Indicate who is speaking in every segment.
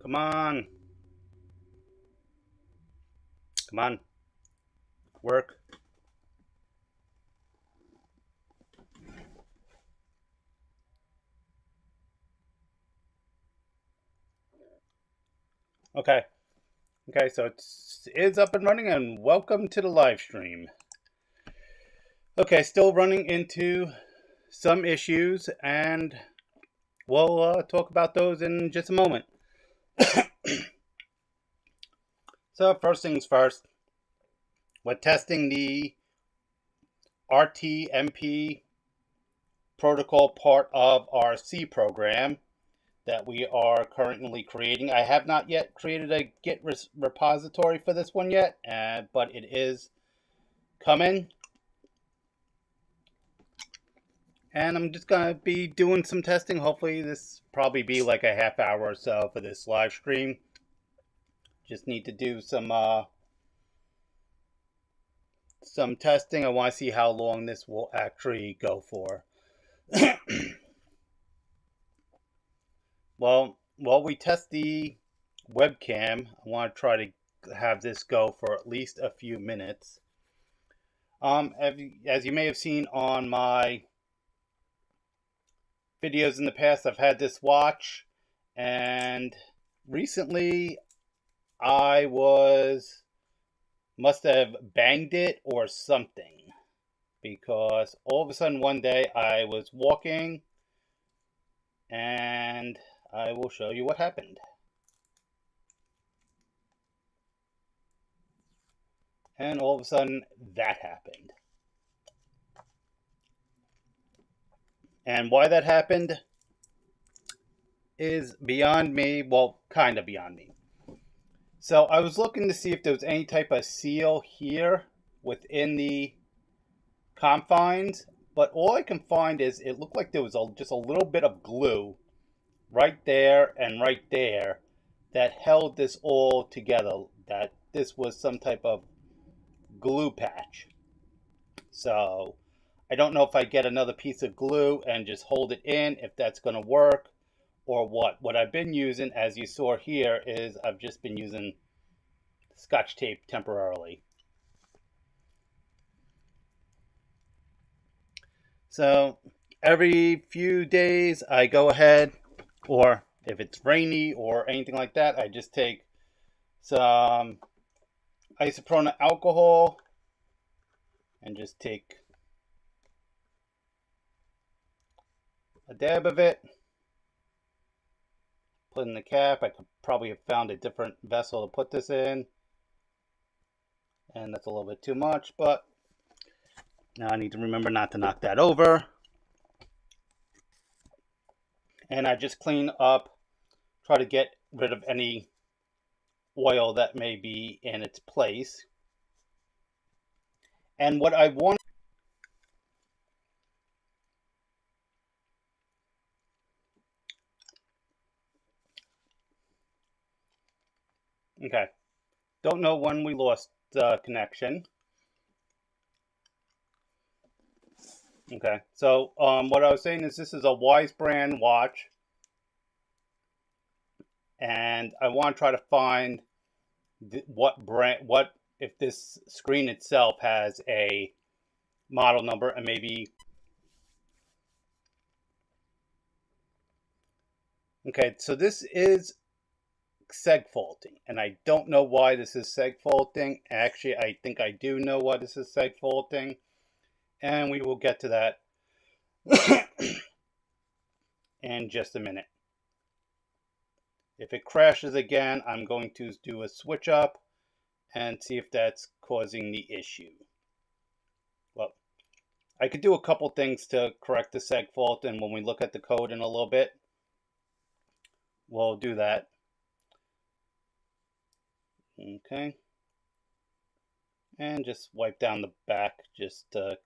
Speaker 1: Come on. Come on. Work. Okay. Okay, so it is up and running, and welcome to the live stream. Okay, still running into some issues, and we'll talk about those in just a moment. So first things first, we're testing the RTMP protocol part of our C program that we are currently creating. I have not yet created a Git repository for this one yet, but it is coming. And I'm just going to be doing some testing. Hopefully this probably be like a half hour or so for this live stream. Just need to do some testing. I want to see how long this will actually go for. Well, while we test the webcam, I want to try to have this go for at least a few minutes. As you may have seen on my videos in the past, I've had this watch, and recently I must have banged it or something, because all of a sudden one day I was walking, and I will show you what happened. And all of a sudden that happened. And why that happened is beyond me. Well, kind of beyond me. So I was looking to see if there was any type of seal here within the confines, but all I can find is it looked like there was just a little bit of glue right there and right there that held this all together, that this was some type of glue patch. So I don't know if I get another piece of glue and just hold it in, if that's going to work or what. What I've been using, as you saw here, is I've just been using Scotch tape temporarily. So every few days I go ahead, or if it's rainy or anything like that, I just take some isopropyl alcohol and just take a dab of it, put in the cap. I could probably have found a different vessel to put this in, and that's a little bit too much, but now I need to remember not to knock that over. And I just clean up, try to get rid of any oil that may be in its place. And what I want, okay, don't know when we lost the connection. Okay, so what I was saying is this is a Wise brand watch, and I want to try to find what brand, if this screen itself has a model number, and maybe. Okay, so this is seg faulting, and I don't know why this is seg faulting. Actually, I think I do know why this is seg faulting, and we will get to that in just a minute. If it crashes again, I'm going to do a switch up and see if that's causing the issue. Well, I could do a couple things to correct the seg fault, and when we look at the code in a little bit, we'll do that. Okay. And just wipe down the back just to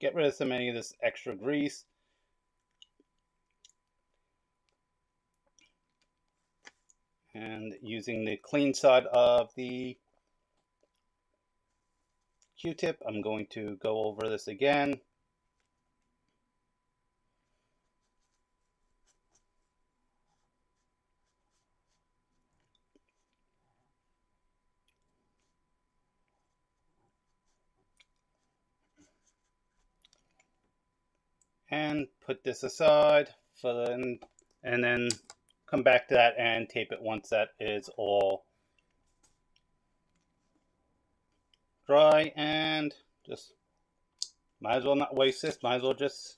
Speaker 1: get rid of some of this extra grease. And using the clean side of the Q-tip, I'm going to go over this again. and put this aside and then come back to that and tape it once that is all dry. And just might as well not waste this, might as well just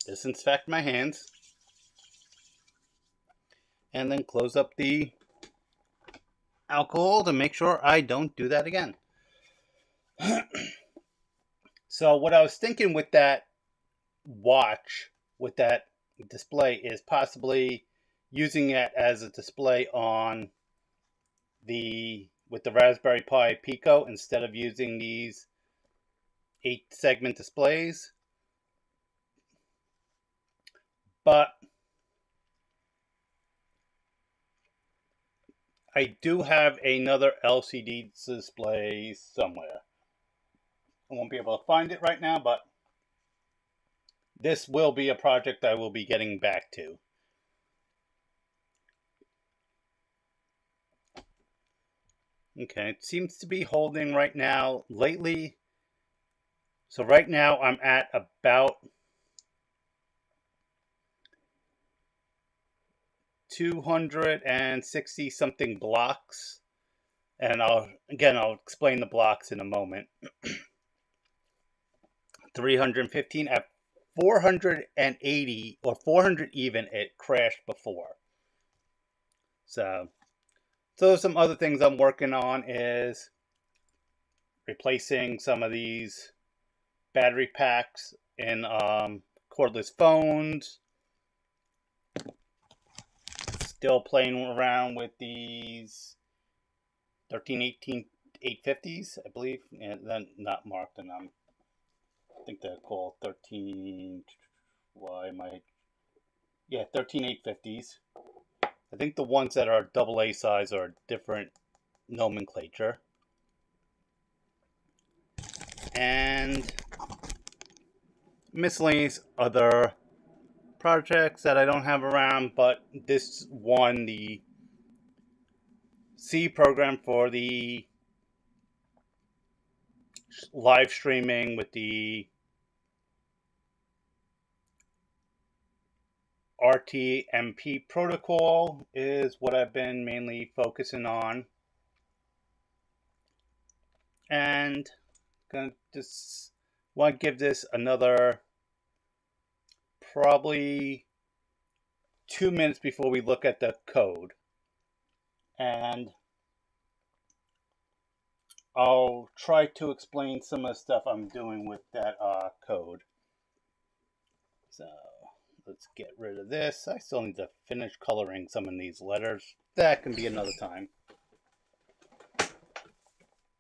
Speaker 1: disinfect my hands and then close up the alcohol to make sure I don't do that again. So what I was thinking with that watch, with that display, is possibly using it as a display on with the Raspberry Pi Pico instead of using these 8-segment displays. But I do have another LCD display somewhere. I won't be able to find it right now, but this will be a project I will be getting back to. Okay, it seems to be holding right now lately. So right now I'm at about 260 something blocks. And I'll explain the blocks in a moment. 315 at 480 or 400 even, it crashed before. So some other things I'm working on is replacing some of these battery packs in cordless phones. Still playing around with these 1318 850s, I believe. And then not marked, and I think they're called 13. Why am I? Yeah, 13850s. I think the ones that are AA size are different nomenclature. And miscellaneous other projects that I don't have around, but this one, the C program for the live streaming with the RTMP protocol, is what I've been mainly focusing on. And gonna just want to give this another probably 2 minutes before we look at the code. And I'll try to explain some of the stuff I'm doing with that code. So let's get rid of this. I still need to finish coloring some of these letters. That can be another time.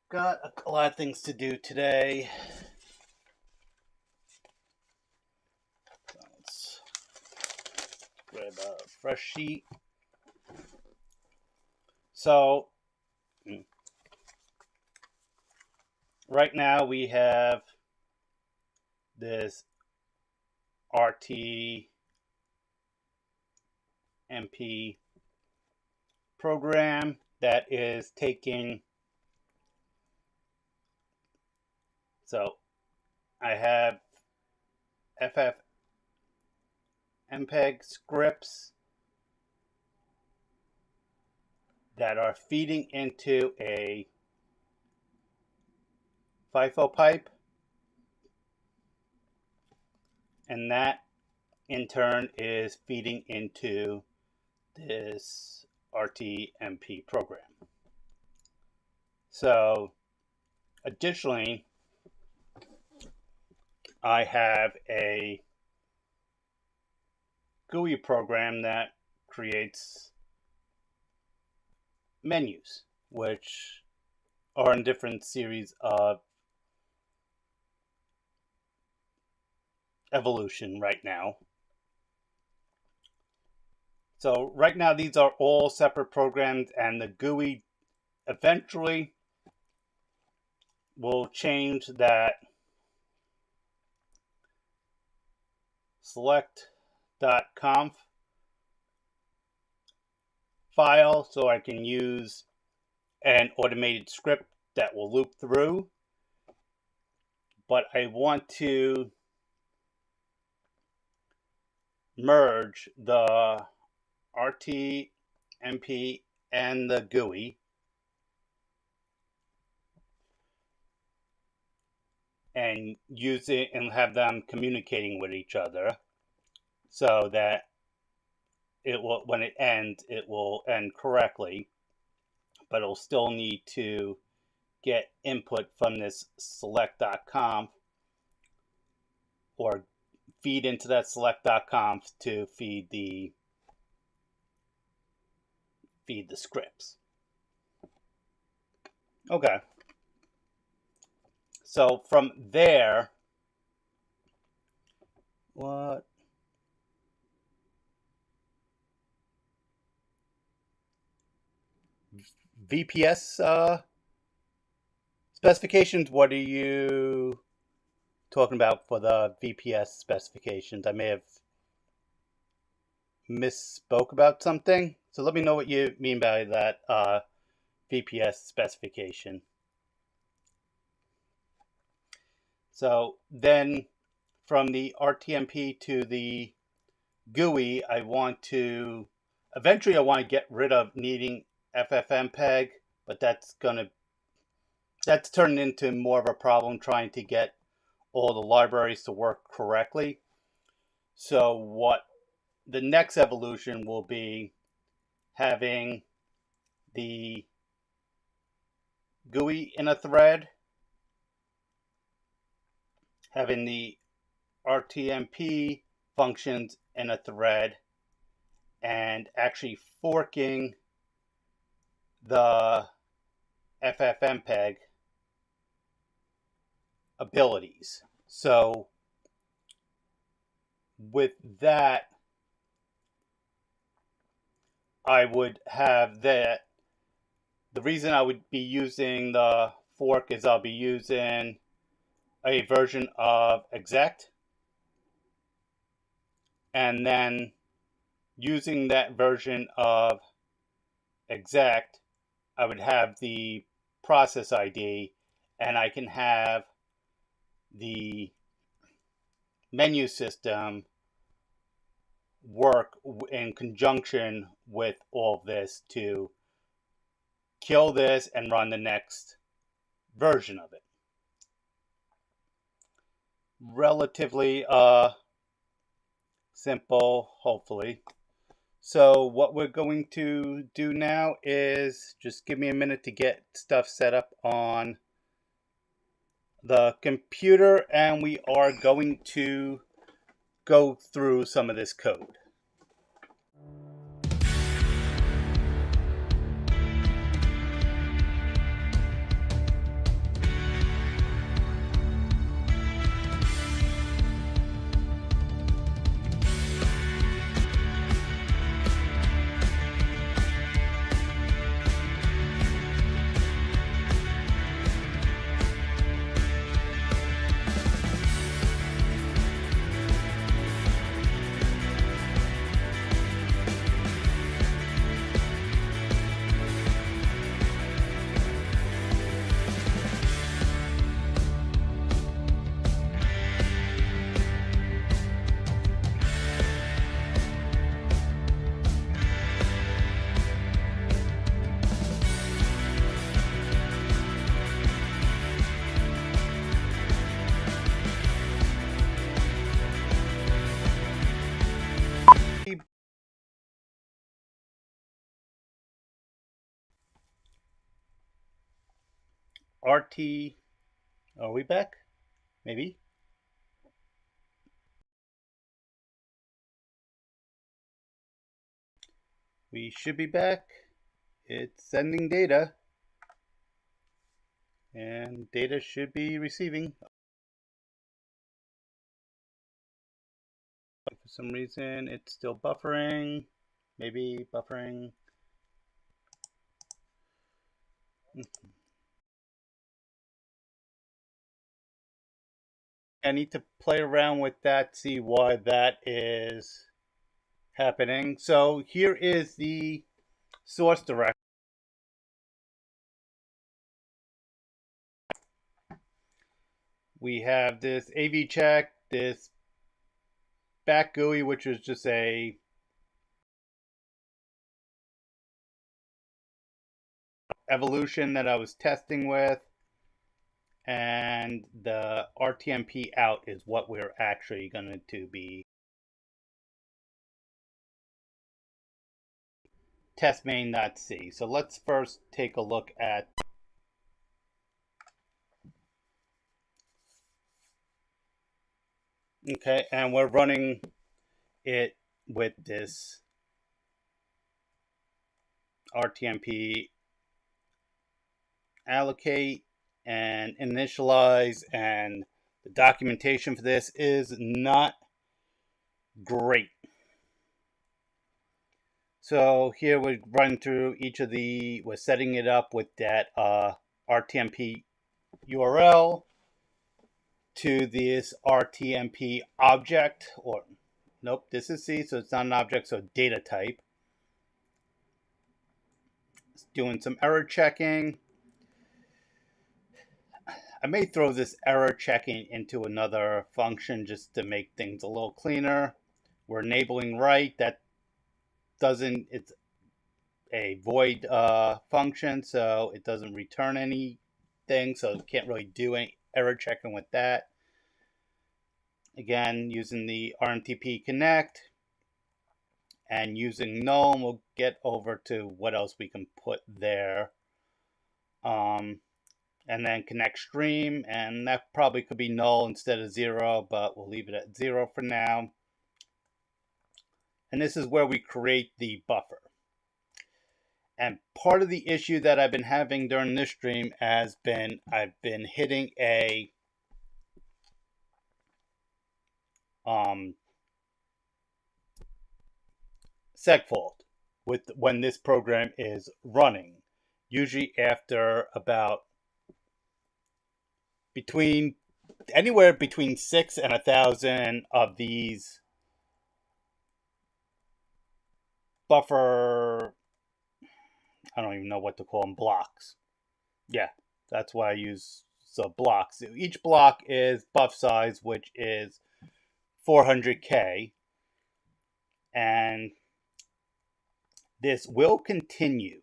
Speaker 1: Got a lot of things to do today. So let's grab a fresh sheet. So right now we have this RTMP program that is taking, so I have FFMPEG scripts that are feeding into a FIFO pipe, and that in turn is feeding into this RTMP program. So additionally, I have a GUI program that creates menus, which are in different series of evolution right now. So right now these are all separate programs, and the GUI eventually will change that select.conf file so I can use an automated script that will loop through. But I want to merge the RTMP and the GUI and use it and have them communicating with each other so that it will, when it ends, it will end correctly, but it'll still need to get input from this select.conf or feed into that select.conf to feed the scripts. Okay. So from there, what? VPS specifications, what are you talking about for the VPS specifications? I may have misspoke about something. So let me know what you mean by that VPS specification. So then from the RTMP to the GUI, I want to get rid of needing FFMPEG, but that's turned into more of a problem trying to get all the libraries to work correctly. So what the next evolution will be having the GUI in a thread, having the RTMP functions in a thread, and actually forking the FFmpeg abilities. So with that, I would have that. The reason I would be using the fork is I'll be using a version of exec, and then using that version of exec, I would have the process ID, and I can have the menu system work in conjunction with all of this to kill this and run the next version of it. Relatively simple, hopefully. So what we're going to do now is just give me a minute to get stuff set up on the computer, and we are going to go through some of this code. RT, are we back? Maybe. We should be back. It's sending data, and data should be receiving. For some reason, it's still buffering. Maybe buffering. I need to play around with that, see why that is happening. So here is the source directory. We have this AV check, this back GUI, which was just a evolution that I was testing with, and the RTMP out is what we're actually going to be test main.c. So let's first take a look at okay, and we're running it with this RTMP allocate and initialize, and the documentation for this is not great. So here we're running through each of we're setting it up with that RTMP URL to this RTMP object, or nope, this is C, so it's not an object, so data type. It's doing some error checking. I may throw this error checking into another function just to make things a little cleaner. We're enabling write. That doesn't, it's a void function, so it doesn't return anything, so it can't really do any error checking with that. Again, using the RMTP connect and using null, and we'll get over to what else we can put there. And then connect stream, and that probably could be null instead of 0, but we'll leave it at 0 for now. And this is where we create the buffer. And part of the issue that I've been having during this stream has been I've been hitting a seg fault when this program is running, usually after about anywhere between 6 and 1,000 of these buffer, I don't even know what to call them, blocks. Yeah, that's why I use the blocks. Each block is buff size, which is 400K, and this will continue.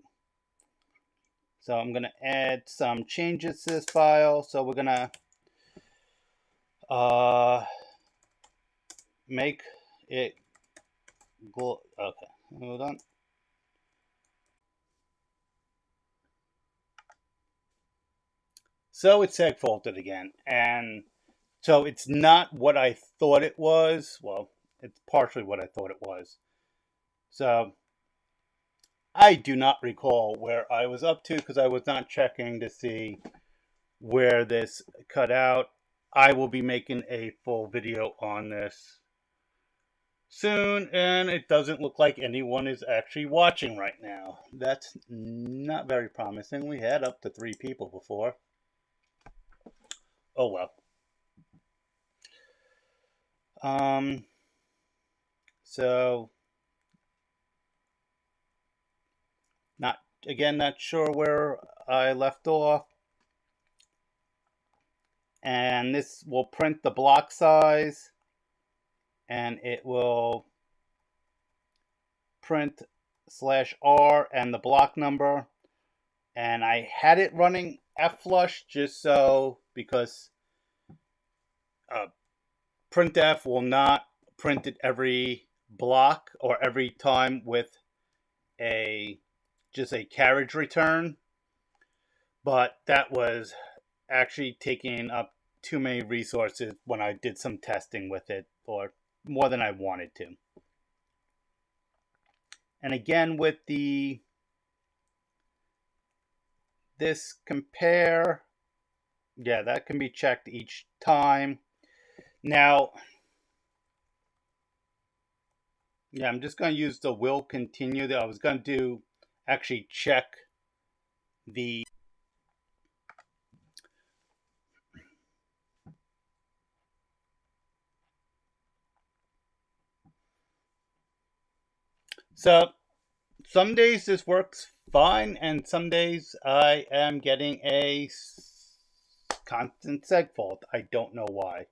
Speaker 1: So I'm going to add some changes to this file. So we're going to make it okay, hold on. So it's seg faulted again, and so it's not what I thought it was. Well, it's partially what I thought it was. So I do not recall where I was up to because I was not checking to see where this cut out. I will be making a full video on this soon, and it doesn't look like anyone is actually watching right now. That's not very promising. We had up to 3 people before. Oh well. So not sure where I left off. And this will print the block size, and it will print /R and the block number. And I had it running fflush just so, because printf will not print it every block or every time with just a carriage return, but that was actually taking up too many resources when I did some testing with it, or more than I wanted to. And again, with this compare, yeah, that can be checked each time. Now, yeah, I'm just going to use the will continue. I was going to actually check the so some days this works fine, and some days I am getting a constant seg fault. I don't know why.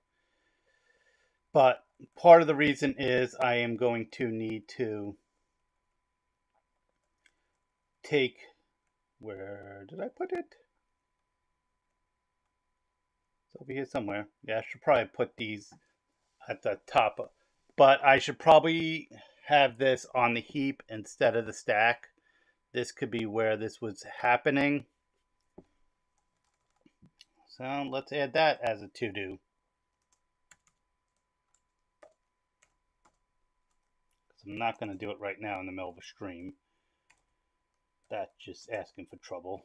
Speaker 1: But part of the reason is I am going to need to take, where did I put it? It's over here somewhere. Yeah, I should probably put these at the top, but I should probably have this on the heap instead of the stack. This could be where this was happening. So let's add that as a to-do. I'm not going to do it right now in the middle of a stream. That's just asking for trouble.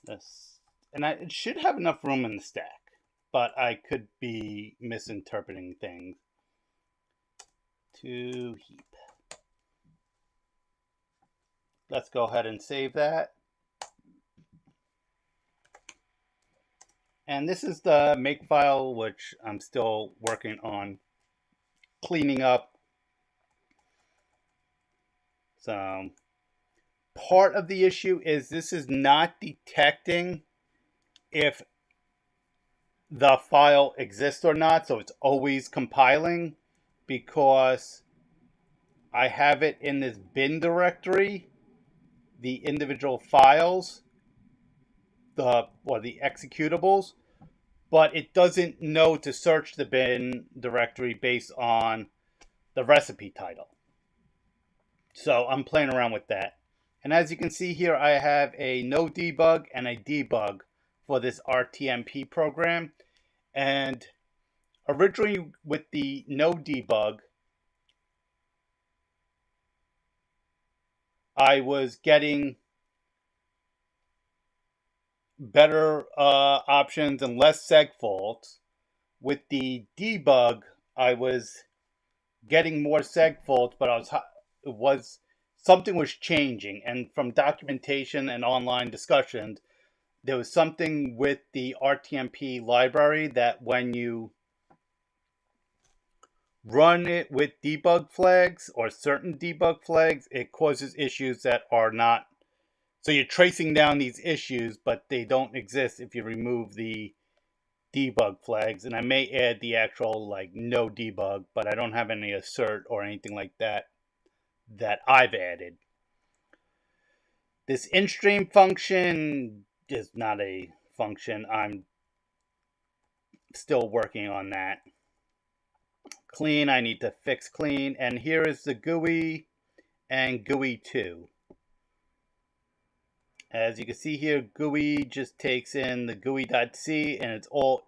Speaker 1: This, and it should have enough room in the stack, but I could be misinterpreting things. To heap. Let's go ahead and save that. And this is the makefile, which I'm still working on cleaning up. So part of the issue is this is not detecting if the file exists or not. So it's always compiling because I have it in this bin directory, the individual files, the executables, but it doesn't know to search the bin directory based on the recipe title. So I'm playing around with that. And as you can see here, I have a no debug and a debug for this RTMP program. And originally with the no debug, I was getting better options and less seg faults. With the debug, I was getting more seg faults, but something was changing. And from documentation and online discussions, there was something with the RTMP library that when you run it with debug flags or certain debug flags, it causes issues that are not. So you're tracing down these issues, but they don't exist if you remove the debug flags. And I may add the actual no debug, but I don't have any assert or anything like that I've added. This in-stream function is not a function. I'm still working on that. Clean, I need to fix clean. And here is the GUI and GUI 2. As you can see here, GUI just takes in the GUI.c and it's all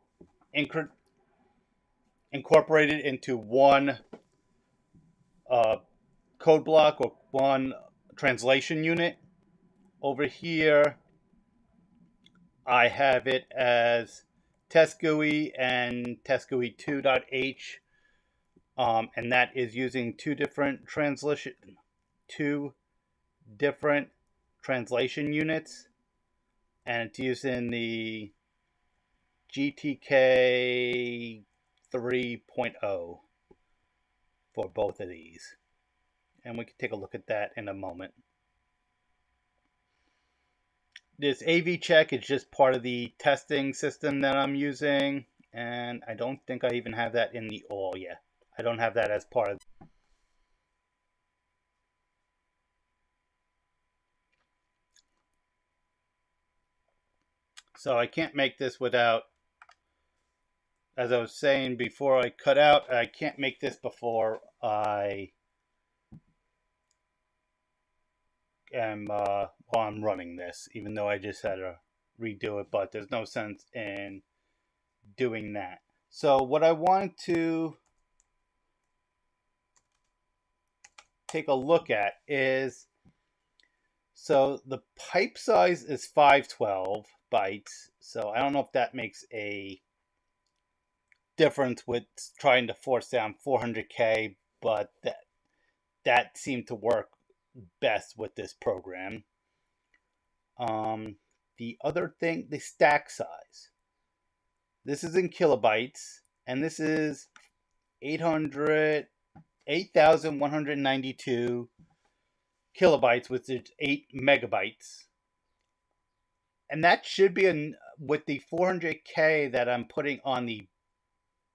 Speaker 1: incorporated into one code block or one translation unit. Over here, I have it as test GUI and test GUI 2.h, and that is using two different translation units, and it's using the GTK 3.0 for both of these. And we can take a look at that in a moment. This AV check is just part of the testing system that I'm using, and I don't think I even have that in the all yet. I don't have that as part of. So I can't make this without, as I was saying before I cut out, I can't make this before I am I'm running this, even though I just had to redo it, but there's no sense in doing that. So what I want to take a look at is, so the pipe size is 512 bytes. So I don't know if that makes a difference with trying to force down 400K, but that seemed to work best with this program. The other thing, the stack size. This is in kilobytes, and this is 8,192 kilobytes, which is 8 megabytes. And that should be with the 400K that I'm putting on the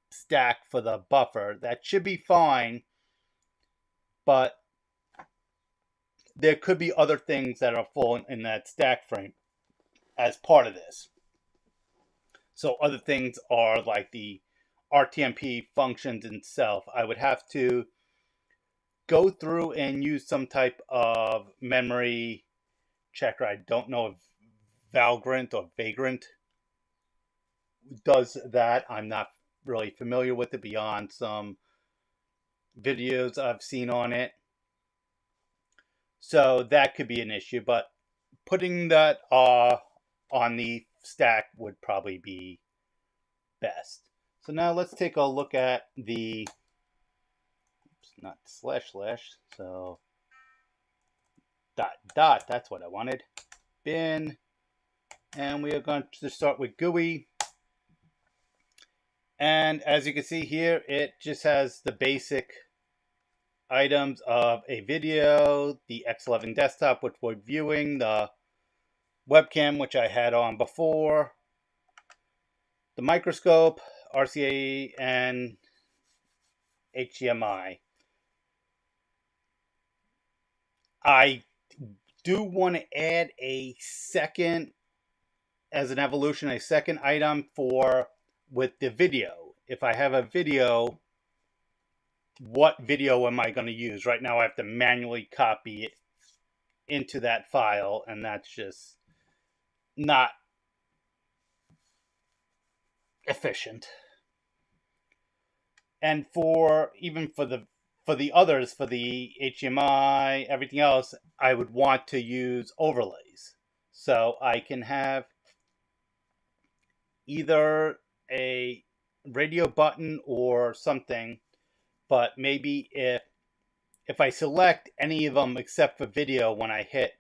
Speaker 1: stack for the buffer. That should be fine, but there could be other things that are full in that stack frame as part of this. So other things are like the RTMP functions itself. I would have to go through and use some type of memory checker. I don't know if Vagrant or Vagrant does that. I'm not really familiar with it beyond some videos I've seen on it. So that could be an issue, but putting that on the stack would probably be best. So now let's take a look at the, oops, not slash, so dot, that's what I wanted, bin, and we are going to start with GUI. And as you can see here, it just has the basic items of a video, the X11 desktop, which we're viewing, the webcam, which I had on before, the microscope, RCA, and HDMI. I do want to add a second, as an evolution, a second item with the video. If I have a video, what video am I going to use? Right now I have to manually copy it into that file, and that's just not efficient. And even for the others, for the HDMI, everything else, I would want to use overlays. So I can have either a radio button or something, but maybe if I select any of them except for video when I hit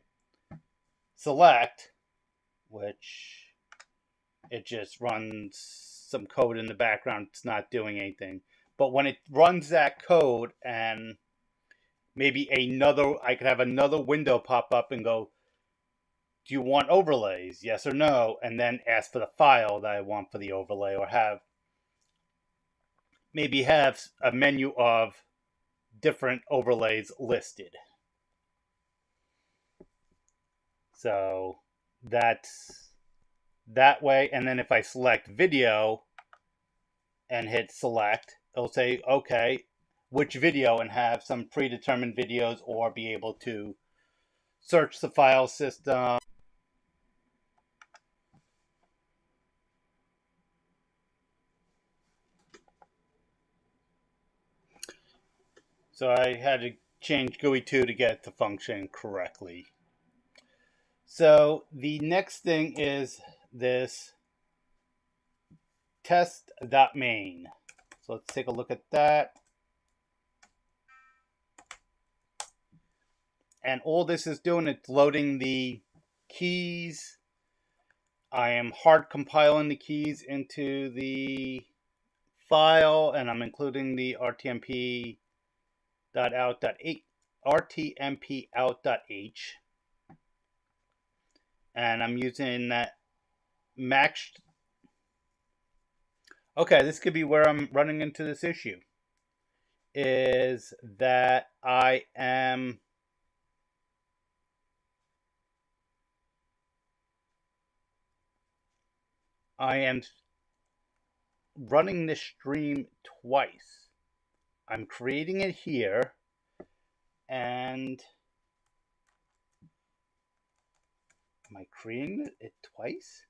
Speaker 1: select, which it just runs some code in the background, it's not doing anything. But when it runs that code, and maybe I could have another window pop up and go, do you want overlays? Yes or no? And then ask for the file that I want for the overlay, or maybe have a menu of different overlays listed. So that's that way. And then if I select video and hit select, it'll say, okay, which video, and have some predetermined videos, or be able to search the file system. So I had to change GUI 2 to get it to function correctly. So the next thing is this test.main. So let's take a look at that. And all this is doing, it's loading the keys. I am hard compiling the keys into the file, and I'm including the RTMP out.h, and I'm using that matched. Okay, this could be where I'm running into this issue, is that I am running this stream twice. I'm creating it here, and am I creating it twice?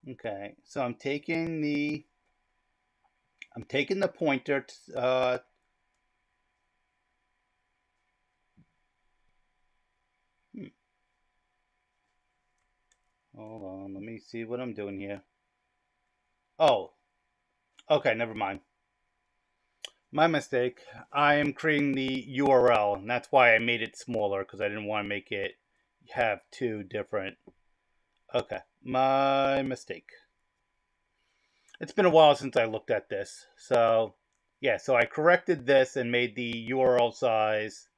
Speaker 1: Okay, so I'm taking the pointer to, hold on, let me see what I'm doing here. Oh, okay, never mind. My mistake. I am creating the URL, and that's why I made it smaller, because I didn't want to make it have two different. Okay, my mistake. It's been a while since I looked at this. So, yeah, so I corrected this and made the URL size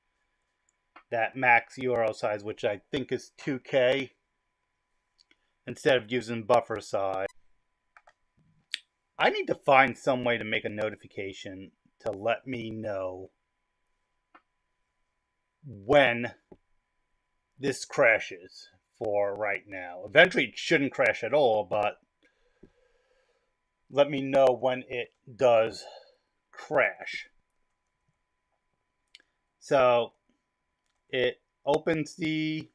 Speaker 1: that max URL size, which I think is 2K, instead of using buffer size. I need to find some way to make a notification to let me know when this crashes for right now. Eventually it shouldn't crash at all, but let me know when it does crash. So it opens the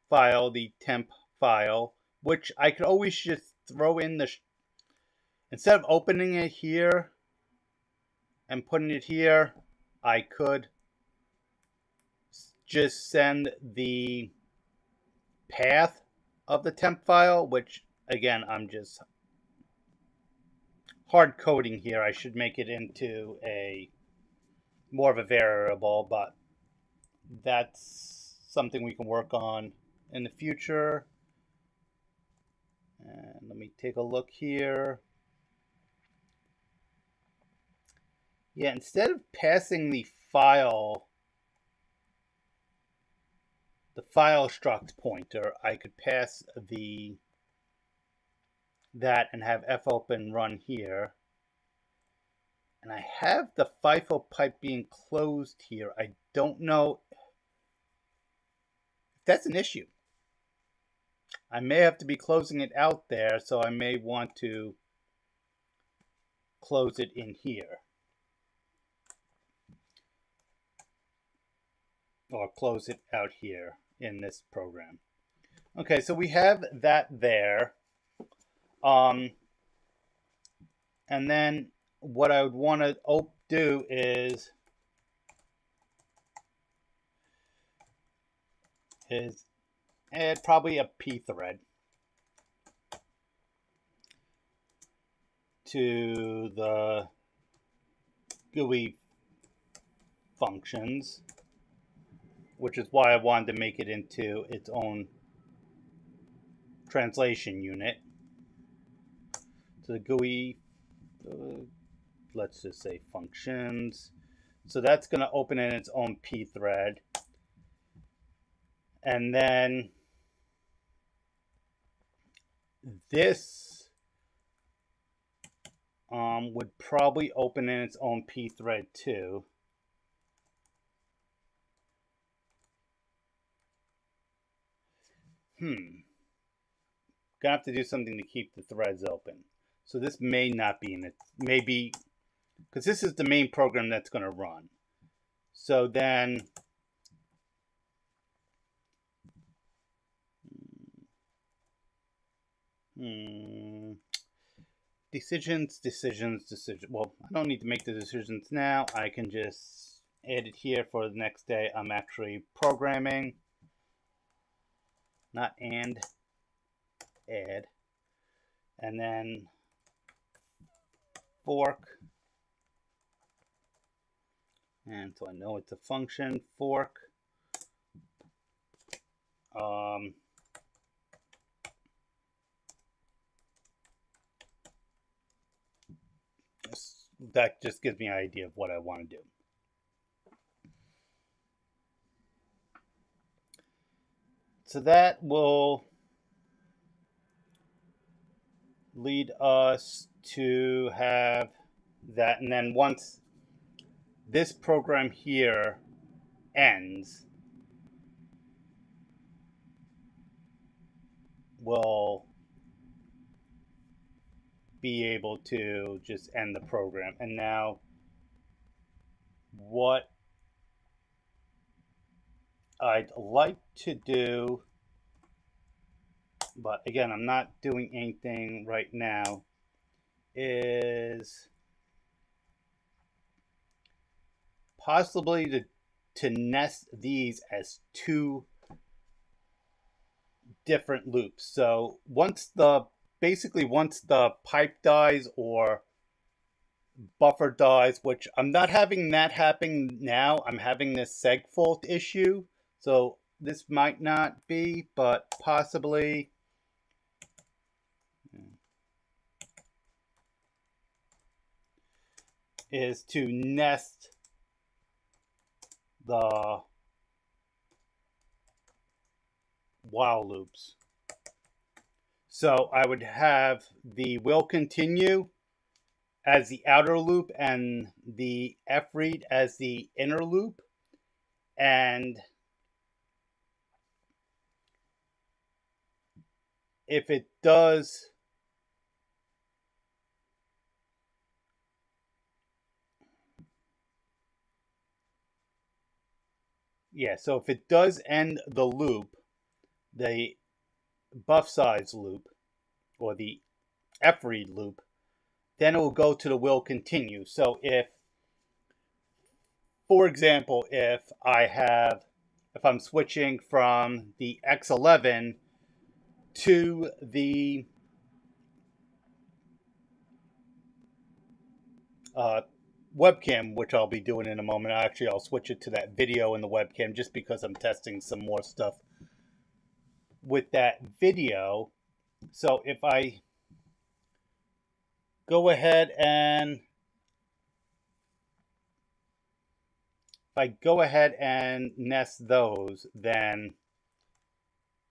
Speaker 1: file, the temp file, which I could always just throw in the, instead of opening it here and putting it here, I could just send the path of the temp file, which again, I'm just hard coding here. I should make it into a more of a variable, but that's something we can work on in the future. And let me take a look here. Yeah, instead of passing the file struct pointer, I could pass that and have fopen run here. And I have the FIFO pipe being closed here. I don't know if that's an issue. I may have to be closing it out there, so I may want to close it in here. Or close it out here in this program. Okay, so we have that there. And then what I would want to do is add probably a p thread to the GUI functions, which is why I wanted to make it into its own translation unit. So the GUI, let's just say functions. So that's going to open in its own p thread. And then this would probably open in its own p thread too. Gonna have to do something to keep the threads open. So this may not be in it. Maybe because this is the main program that's going to run. So then decisions. Well, I don't need to make the decisions now. I can just add it here for the next day. I'm actually programming, not and, add. And then fork. And so I know it's a function, fork. That just gives me an idea of what I want to do. So that will lead us to have that. And then once this program here ends, we'll be able to just end the program. And now what I'd like to do, but again, I'm not doing anything right now, is possibly to nest these as two different loops. So once the pipe dies or buffer dies, which I'm not having that happen now, I'm having this seg fault issue. So this might not be, but possibly. Is to nest the while loops. So I would have the will continue as the outer loop and the fread as the inner loop. And if it does, so if it does end the loop, the buff size loop or the fread loop, then it will go to the will continue. So if, for example, if I'm switching from the X11 to the webcam, which I'll be doing in a moment. Actually, I'll switch it to that video in the webcam just because I'm testing some more stuff with that video. So if I go ahead and nest those, then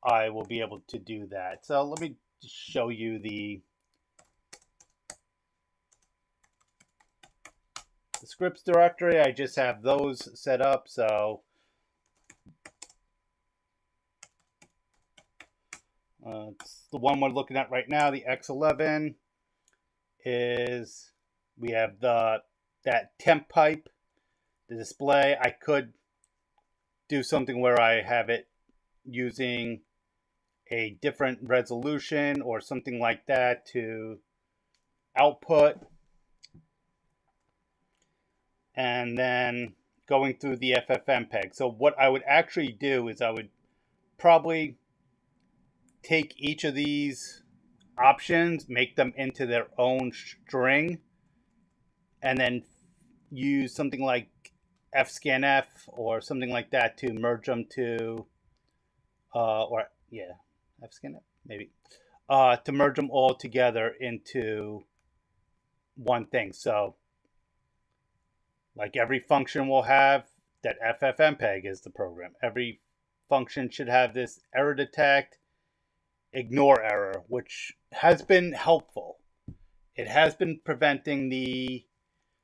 Speaker 1: I will be able to do that. So let me show you the scripts directory. I just have those set up. So it's the one we're looking at right now. The X11 is, we have that temp pipe, the display. I could do something where I have it using a different resolution or something like that to output. And then going through the FFMPEG. So what I would actually do is I would probably take each of these options, make them into their own string, and then use something like fscanf or something like that to merge them to, fscanf maybe, to merge them all together into one thing. So like every function will have that FFmpeg is the program. Every function should have this error detect, ignore error, which has been helpful. It has been preventing the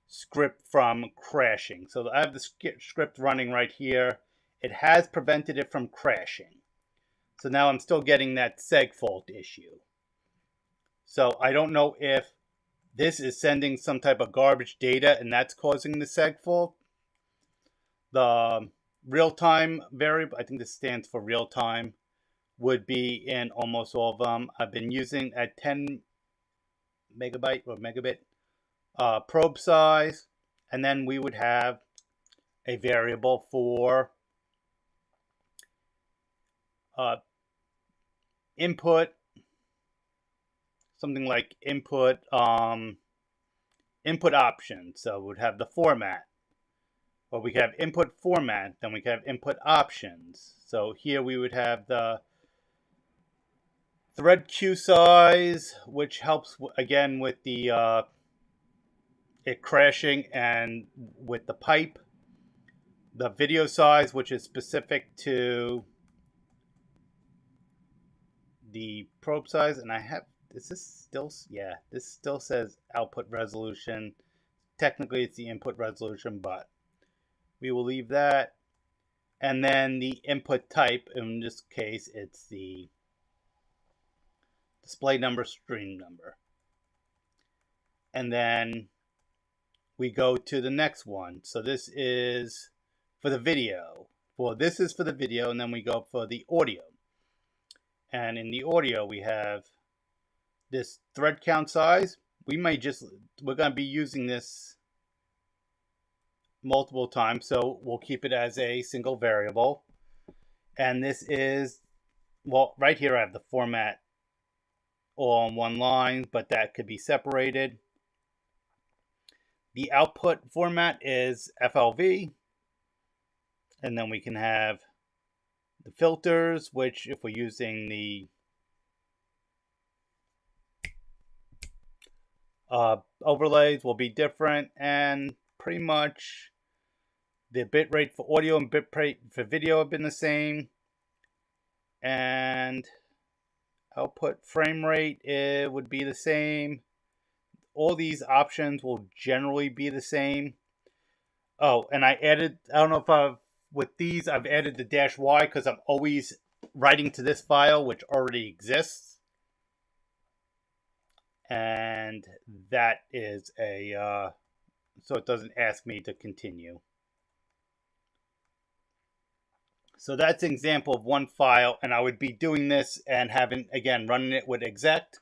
Speaker 1: script from crashing. So I have the script running right here. It has prevented it from crashing. So now I'm still getting that seg fault issue. So I don't know if this is sending some type of garbage data and that's causing the seg fault. The real-time variable, I think this stands for real-time, would be in almost all of them. I've been using a 10 megabyte or megabit probe size, and then we would have a variable for input, something like input option. So we would have the format, or we have input format, then we have input options. So here we would have the thread queue size, which helps again with the it crashing, and with the pipe. The video size, which is specific to the probe size, and I have, is this still, yeah, this still says output resolution. Technically it's the input resolution, but we will leave that. And then the input type, in this case it's the display number, stream number. And then we go to the next one. So this is for the video. Well, this is for the video, and then we go for the audio. And in the audio, we have this thread count size. We're going to be using this multiple times, so we'll keep it as a single variable. And this is, well, right here I have the format all on one line, but that could be separated. The output format is FLV. And then we can have the filters, which if we're using the overlays will be different, and pretty much the bitrate for audio and bitrate for video have been the same, and output frame rate, it would be the same. All these options will generally be the same. Oh, and I don't know if with these, I've added the -y because I'm always writing to this file, which already exists. And that is so it doesn't ask me to continue. So that's an example of one file, and I would be doing this and running it with exec.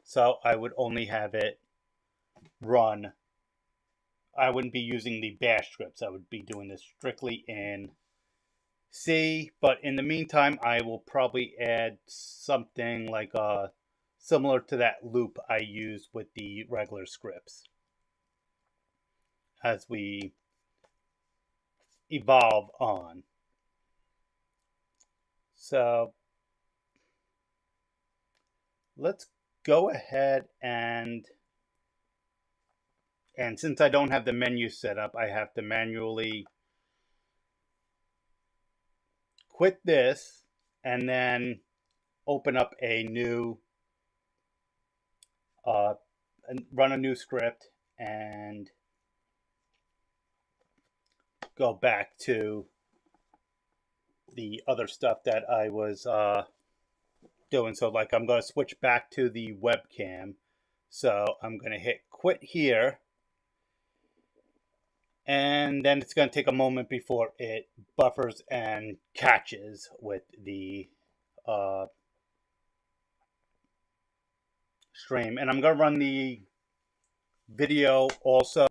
Speaker 1: So I would only have it run. I wouldn't be using the bash scripts. I would be doing this strictly in C, but in the meantime, I will probably add something like similar to that loop I use with the regular scripts as we evolve on. So let's go ahead and since I don't have the menu set up, I have to manually quit this and then open up a new and run a new script and go back to the other stuff that I was doing. So like I'm going to switch back to the webcam. So I'm going to hit quit here. And then it's going to take a moment before it buffers and catches with the stream. And I'm going to run the video also.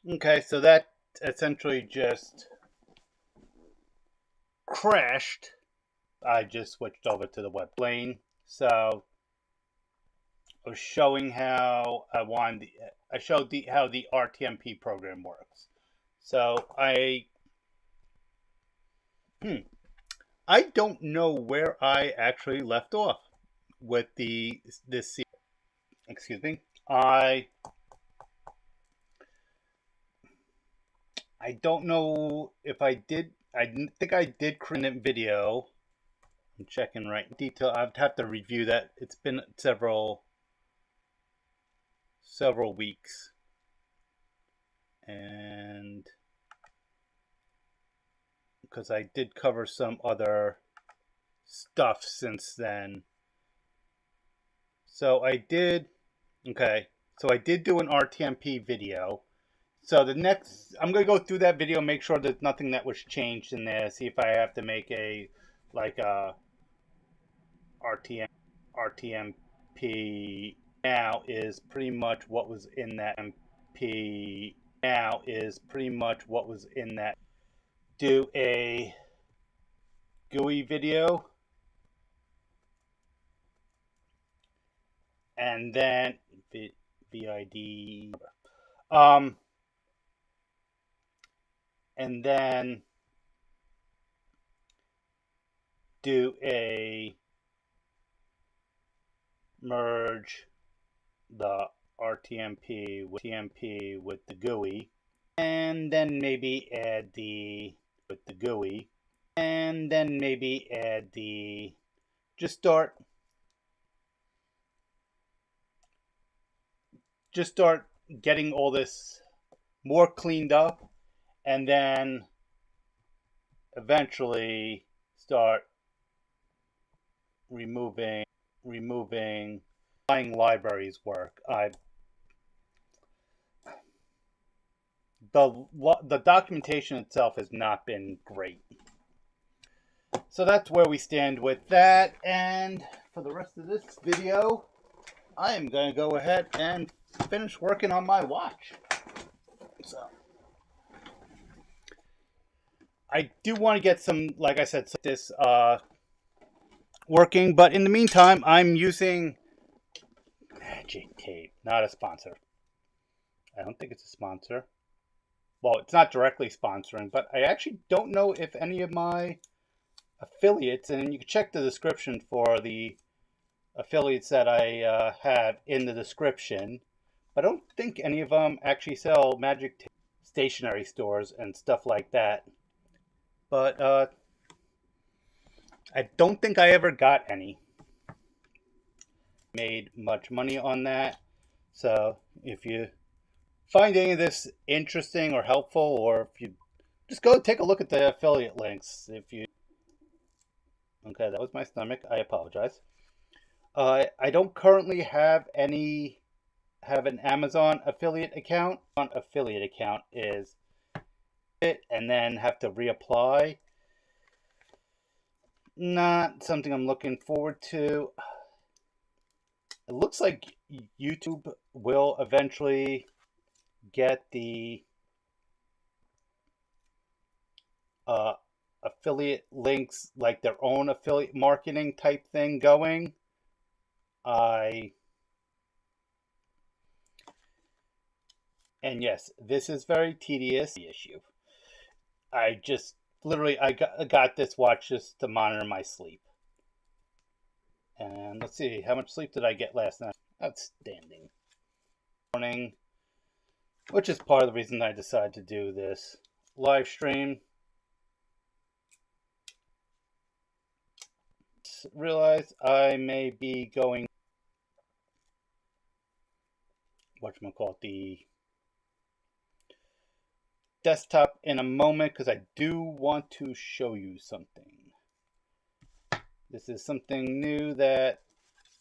Speaker 1: Okay, so that essentially just crashed. I just switched over to the web plane. So I was showing how how the RTMP program works. So I don't know where I actually left off with this. Excuse me. I don't know if I did. I think I did create a video. I'm checking right in detail. I'd have to review that. It's been several weeks, and because I did cover some other stuff since then. So I did. Okay. So I did do an RTMP video. So the next, I'm going to go through that video, make sure there's nothing that was changed in there. See if I have to make a, like RTMP now is pretty much what was in that MP now is pretty much what was in that. Do a GUI video. And then VID, and then do a merge the RTMP with the GUI, and then maybe add the with the GUI, and then maybe add the just start getting all this more cleaned up, and then eventually start removing libraries work. The documentation itself has not been great. So that's where we stand with that, and for the rest of this video, I am going to go ahead and finish working on my watch. So I do want to get some, like I said, this working, but in the meantime, I'm using Magic Tape, not a sponsor. I don't think it's a sponsor. Well, it's not directly sponsoring, but I actually don't know if any of my affiliates, and you can check the description for the affiliates that I have in the description, but I don't think any of them actually sell Magic Tape stationery stores and stuff like that. But I don't think I ever got any. Made much money on that. So if you find any of this interesting or helpful, or if you just go take a look at the affiliate links. If you okay, that was my stomach. I apologize. I don't currently have an Amazon affiliate account. Affiliate account is it, and then have to reapply. Not something I'm looking forward to. It looks like YouTube will eventually get the affiliate links, like their own affiliate marketing type thing going. And yes, this is very tedious issue. I just literally I got this watch just to monitor my sleep. And let's see, how much sleep did I get last night? Outstanding. Morning, which is part of the reason I decided to do this live stream. Realize I may be going whatchamacallit, the desktop in a moment, because I do want to show you something. This is something new that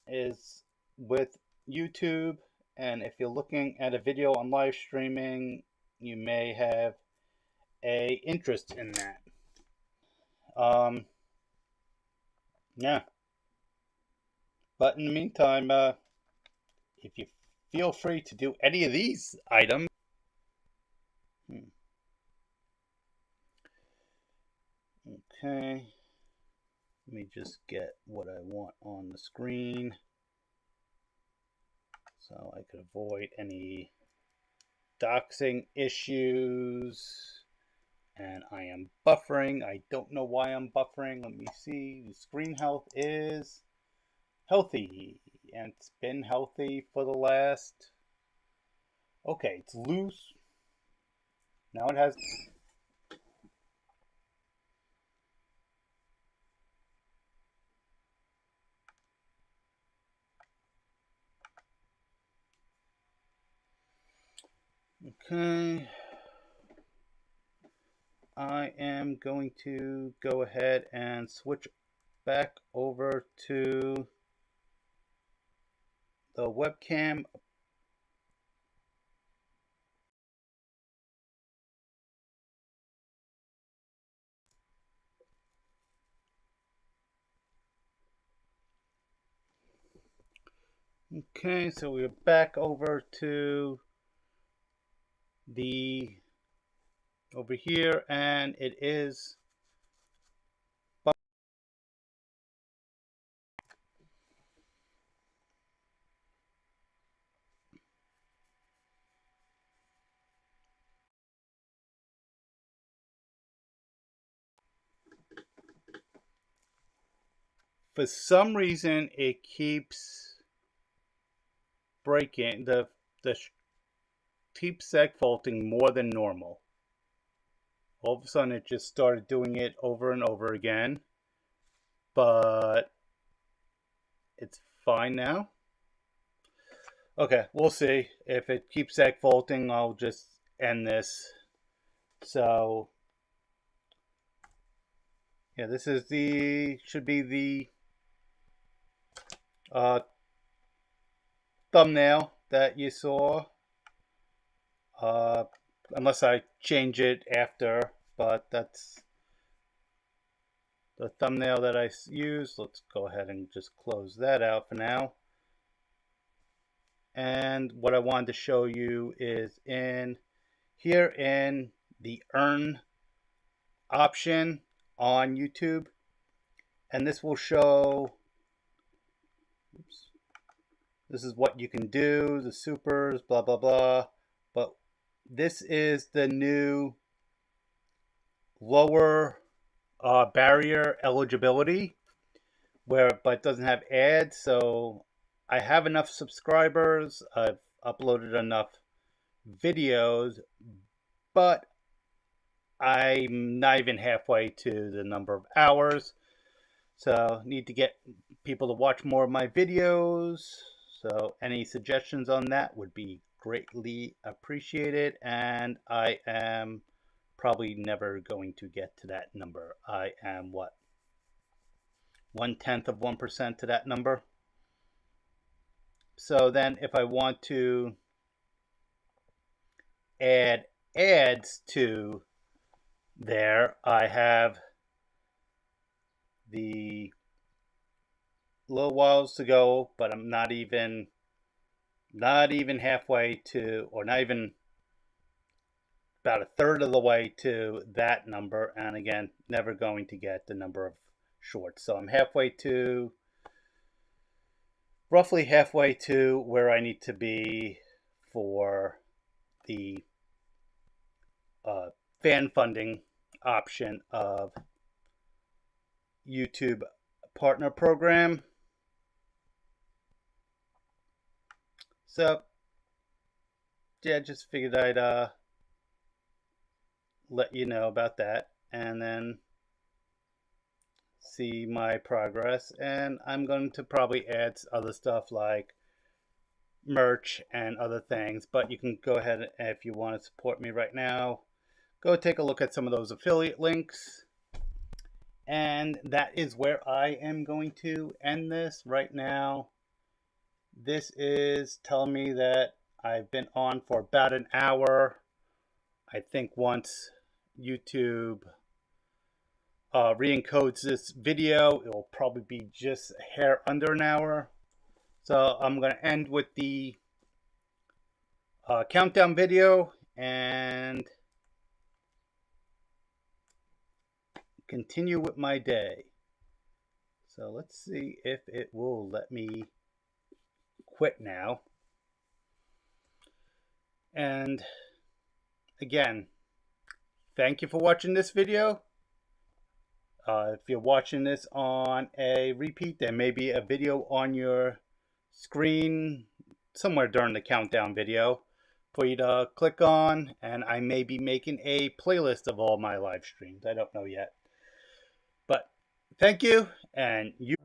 Speaker 1: is with YouTube, and if you're looking at a video on live streaming, you may have a interest in that. Yeah. But in the meantime, if you feel free to do any of these items. Okay. Let me just get what I want on the screen so I could avoid any doxing issues. And I am buffering. I don't know why I'm buffering. Let me see. The screen health is healthy, and it's been healthy for the last... Okay, it's loose. Now it has... Okay. I am going to go ahead and switch back over to the webcam. Okay, so we're back over to the over here, and it is for some reason it keeps breaking. The keeps segfaulting more than normal. All of a sudden it just started doing it over and over again, but it's fine now. Okay, we'll see. If it keeps segfaulting, I'll just end this. So yeah, this is should be the thumbnail that you saw, unless I change it after, but that's the thumbnail that I used. Let's go ahead and just close that out for now. And what I wanted to show you is in here in the earn option on YouTube, and this will show, oops, this is what you can do, the supers, blah blah blah, but this is the new lower barrier eligibility, but it doesn't have ads. So I have enough subscribers, I've uploaded enough videos, but I'm not even halfway to the number of hours. So need to get people to watch more of my videos. So any suggestions on that would be greatly appreciated. And I am probably never going to get to that number. I am what? 1/10 of 1% to that number. So then if I want to add ads to there, I have the little whiles to go, but I'm not even halfway to, or not even about a third of the way to that number. And again, never going to get the number of shorts. So I'm roughly halfway to where I need to be for the fan funding option of YouTube partner program. So yeah, just figured I'd let you know about that, and then see my progress. And I'm going to probably add other stuff like merch and other things, but you can go ahead, if you want to support me right now, go take a look at some of those affiliate links. And that is where I am going to end this right now. This is telling me that I've been on for about an hour. I think once YouTube re-encodes this video, it will probably be just a hair under an hour. So I'm going to end with the countdown video and continue with my day. So let's see if it will let me quit now. And again, thank you for watching this video. If you're watching this on a repeat, there may be a video on your screen somewhere during the countdown video for you to click on, and I may be making a playlist of all my live streams. I don't know yet. But thank you, and you